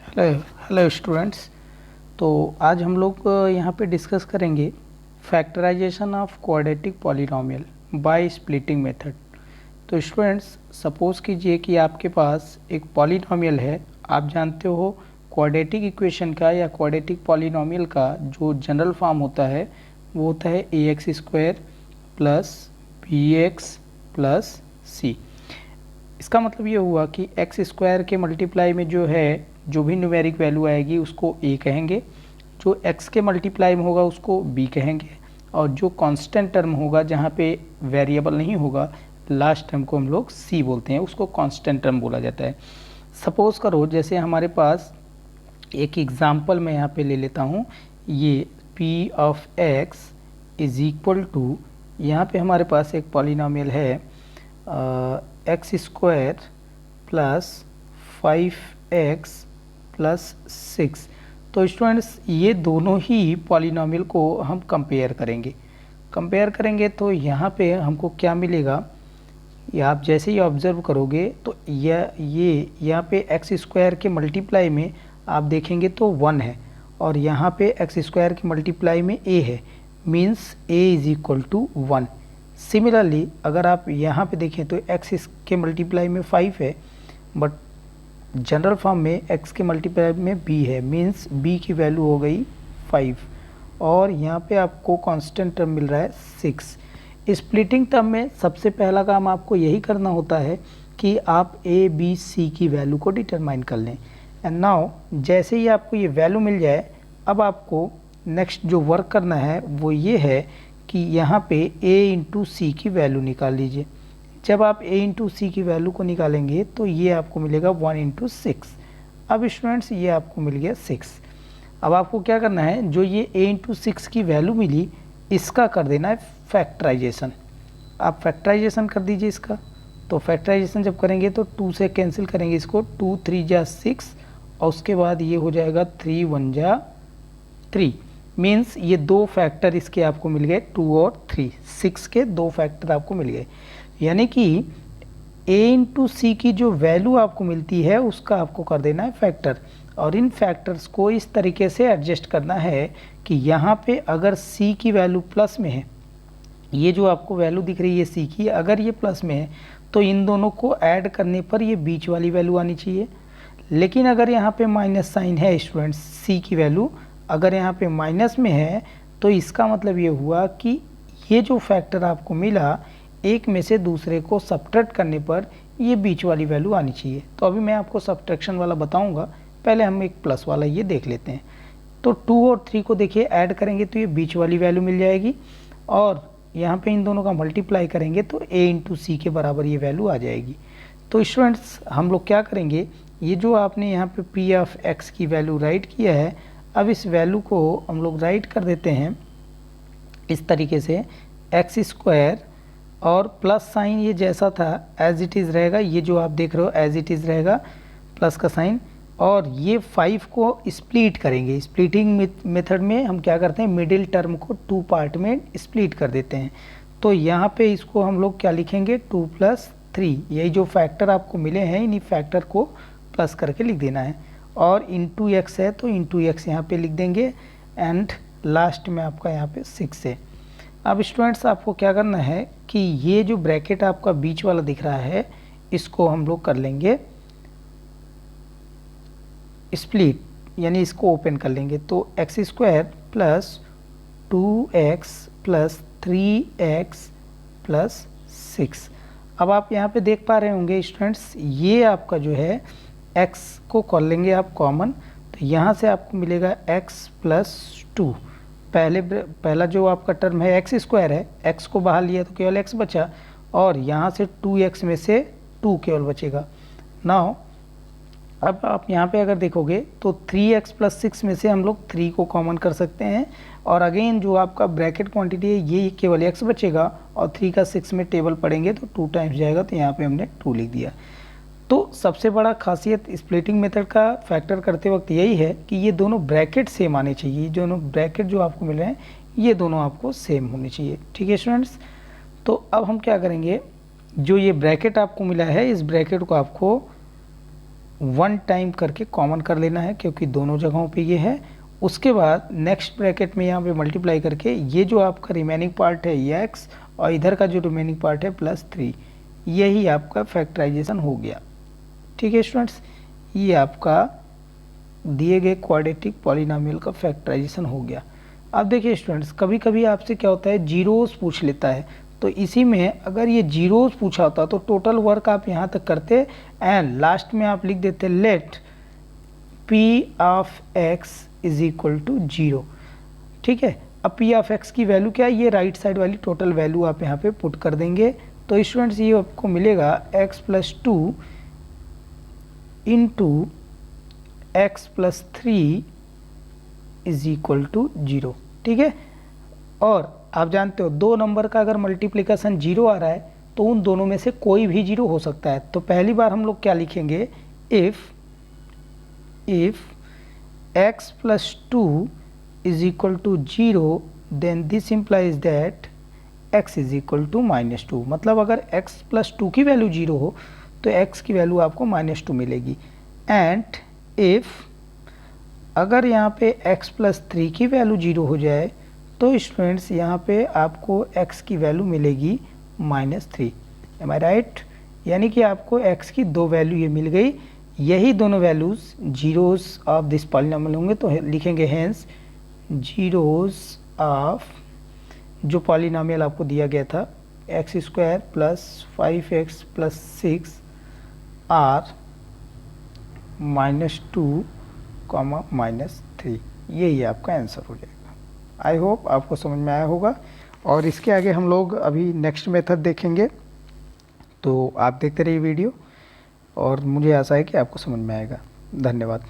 Hello hello students. तो आज हम लोग यहाँ पे डिस्कस करेंगे factorisation of quadratic polynomial by splitting method. तो स्टूडेंट्स, सपोज़ कीजिए कि आपके पास एक पॉलिनोमियल है। आप जानते हो क्वाड्रेटिक इक्वेशन का या क्वाड्रेटिक पॉलिनोमियल का जो जनरल फॉर्म होता है वो होता है ax² plus bx plus c। इसका मतलब ये हुआ कि एक्स स्क्वायर के मल्टीप्लाई में जो है जो भी न्यूमेरिक वैल्यू आएगी उसको a कहेंगे, जो x के मल्टीप्लाई में होगा उसको b कहेंगे, और जो कांस्टेंट टर्म होगा जहाँ पे वेरिएबल नहीं होगा लास्ट टर्म को हम लोग c बोलते हैं, उसको कांस्टेंट टर्म बोला जाता है। सपोज़ करो जैसे हमारे पास एक एग्ज़ाम्पल मैं यहाँ पे ले लेता हूँ, ये p of x is equal to, यहाँ पे हमारे पास एक पॉलिनोमियल है x² प्लस 5x प्लस 6। तो स्टूडेंट्स, ये दोनों ही पॉलिनोमियल को हम कंपेयर करेंगे तो यहाँ पे हमको क्या मिलेगा, ये आप जैसे ही ऑब्ज़र्व करोगे तो ये यहाँ पे x² के मल्टीप्लाई में आप देखेंगे तो 1 है, और यहाँ पे x² के मल्टीप्लाई में a है, means a is equal to 1। Similarly अगर आप यहाँ पे देखें तो x के मल्टीप्लाई में 5 है, बट जनरल फॉर्म में x के मल्टीप्लाई में b है, मीन्स b की वैल्यू हो गई 5, और यहाँ पे आपको कांस्टेंट टर्म मिल रहा है 6। स्प्लिटिंग टर्म में सबसे पहला काम आपको यही करना होता है कि आप a b c की वैल्यू को डिटरमाइन कर लें। एंड नाउ जैसे ही आपको ये वैल्यू मिल जाए, अब आपको नेक्स्ट जो वर्क करना है वो ये है कि यहाँ पे a इंटू सी की वैल्यू निकाल लीजिए। जब आप a इंटू सी की वैल्यू को निकालेंगे तो ये आपको मिलेगा 1 इंटू 6। अब स्टूडेंट्स, ये आपको मिल गया 6। अब आपको क्या करना है, जो ये a इंटू 6 की वैल्यू मिली इसका कर देना है फैक्टराइजेशन। आप फैक्टराइजेशन कर दीजिए इसका। तो फैक्टराइजेशन जब करेंगे तो 2 से कैंसिल करेंगे इसको, 2 3 जा 6, और उसके बाद ये हो जाएगा 3 1 जा 3, मीन्स ये दो फैक्टर इसके आपको मिल गए 2 और 3, 6 के दो फैक्टर आपको मिल गए। यानी कि a इंटू सी की जो वैल्यू आपको मिलती है उसका आपको कर देना है फैक्टर, और इन फैक्टर्स को इस तरीके से एडजस्ट करना है कि यहाँ पे अगर c की वैल्यू प्लस में है, ये जो आपको वैल्यू दिख रही है c की, अगर ये प्लस में है तो इन दोनों को ऐड करने पर ये बीच वाली वैल्यू आनी चाहिए। लेकिन अगर यहाँ पे माइनस साइन है स्टूडेंट्स, c की वैल्यू अगर यहाँ पे माइनस में है तो इसका मतलब ये हुआ कि ये जो फैक्टर आपको मिला एक में से दूसरे को सब्ट्रैक्ट करने पर ये बीच वाली वैल्यू आनी चाहिए। तो अभी मैं आपको सब्ट्रैक्शन वाला बताऊंगा, पहले हम एक प्लस वाला ये देख लेते हैं। तो 2 और 3 को देखिए ऐड करेंगे तो ये बीच वाली वैल्यू मिल जाएगी, और यहाँ पे इन दोनों का मल्टीप्लाई करेंगे तो a इंटू सी के बराबर ये वैल्यू आ जाएगी। तो स्टूडेंट्स, हम लोग क्या करेंगे, ये जो आपने यहाँ पे p ऑफ x की वैल्यू राइट किया है, अब इस वैल्यू को हम लोग राइट कर देते हैं इस तरीके से, x² और प्लस साइन ये जैसा था एज इट इज़ रहेगा, ये जो आप देख रहे हो एज इट इज़ रहेगा प्लस का साइन, और ये 5 को स्प्लिट करेंगे। स्प्लिटिंग मेथड में हम क्या करते हैं, मिडिल टर्म को 2 पार्ट में स्प्लिट कर देते हैं। तो यहाँ पे इसको हम लोग क्या लिखेंगे, 2 + 3, यही जो फैक्टर आपको मिले हैं इन्हीं फैक्टर को प्लस करके लिख देना है, और इंटू x है तो इंटू x यहाँ पे लिख देंगे, एंड लास्ट में आपका यहाँ पे 6 है। अब स्टूडेंट्स, आपको क्या करना है कि ये जो ब्रैकेट आपका बीच वाला दिख रहा है इसको हम लोग कर लेंगे स्प्लिट, यानी इसको ओपन कर लेंगे। तो x² plus 2x plus 3x plus 6। अब आप यहाँ पे देख पा रहे होंगे स्टूडेंट्स, ये आपका जो है x को कर लेंगे आप कॉमन, तो यहाँ से आपको मिलेगा x प्लस 2। पहला जो आपका टर्म है x² है, x को बाहर लिया तो केवल x बचा, और यहाँ से 2x में से 2 केवल बचेगा। नाउ अब आप यहाँ पे अगर देखोगे तो 3x प्लस 6 में से हम लोग 3 को कॉमन कर सकते हैं, और अगेन जो आपका ब्रैकेट क्वांटिटी है ये केवल x बचेगा, और 3 का 6 में टेबल पढ़ेंगे तो 2 टाइम्स जाएगा, तो यहाँ पे हमने 2 लिख दिया। तो सबसे बड़ा खासियत स्प्लिटिंग मेथड का फैक्टर करते वक्त यही है कि ये दोनों ब्रैकेट सेम आने चाहिए, दोनों ब्रैकेट जो आपको मिल रहे हैं ये दोनों आपको सेम होने चाहिए। ठीक है स्टूडेंट्स, तो अब हम क्या करेंगे, जो ये ब्रैकेट आपको मिला है इस ब्रैकेट को आपको 1 टाइम करके कॉमन कर लेना है क्योंकि दोनों जगहों पे ये है। उसके बाद नेक्स्ट ब्रैकेट में यहाँ पे मल्टीप्लाई करके ये जो आपका रिमेनिंग पार्ट है ये x और इधर का जो रिमेनिंग पार्ट है +3, यही आपका फैक्टराइजेशन हो गया। ठीक है स्टूडेंट्स, ये आपका दिए गए क्वाड्रेटिक पॉलिनोमियल का फैक्टराइजेशन हो गया। अब देखिए स्टूडेंट्स, कभी कभी आपसे क्या होता है, जीरोस पूछ लेता है, तो इसी में अगर ये जीरोस पूछा होता तो टोटल वर्क आप यहाँ तक करते एंड लास्ट में आप लिख देते let p of x is equal to 0। ठीक है, अब p ऑफ x की वैल्यू क्या है, ये राइट साइड वाली टोटल वैल्यू आप यहाँ पे पुट कर देंगे। तो स्टूडेंट्स ये आपको मिलेगा x + 2 into x + 3 is equal to 0। ठीक है, और आप जानते हो दो नंबर का अगर मल्टीप्लिकेशन 0 आ रहा है तो उन दोनों में से कोई भी 0 हो सकता है। तो पहली बार हम लोग क्या लिखेंगे, if x + 2 is equal to 0 then this implies that x is equal to -2। मतलब अगर x + 2 की वैल्यू 0 हो तो x की वैल्यू आपको -2 मिलेगी। एंड इफ अगर यहाँ पे x + 3 की वैल्यू 0 हो जाए तो स्टूडेंट्स यहाँ पे आपको x की वैल्यू मिलेगी -3। एम आई राइट? यानी कि आपको x की दो वैल्यू ये मिल गई। यही दोनों values zeros of this polynomial होंगे, तो लिखेंगे हेंस जीरोस ऑफ जो पॉलिनोमियल आपको दिया गया था x² + 5x + 6 आर -2, -3। यही आपका आंसर हो जाएगा। आई होप आपको समझ में आया होगा। और इसके आगे हम लोग अभी नेक्स्ट मेथड देखेंगे, तो आप देखते रहिए वीडियो और मुझे आशा है कि आपको समझ में आएगा। धन्यवाद।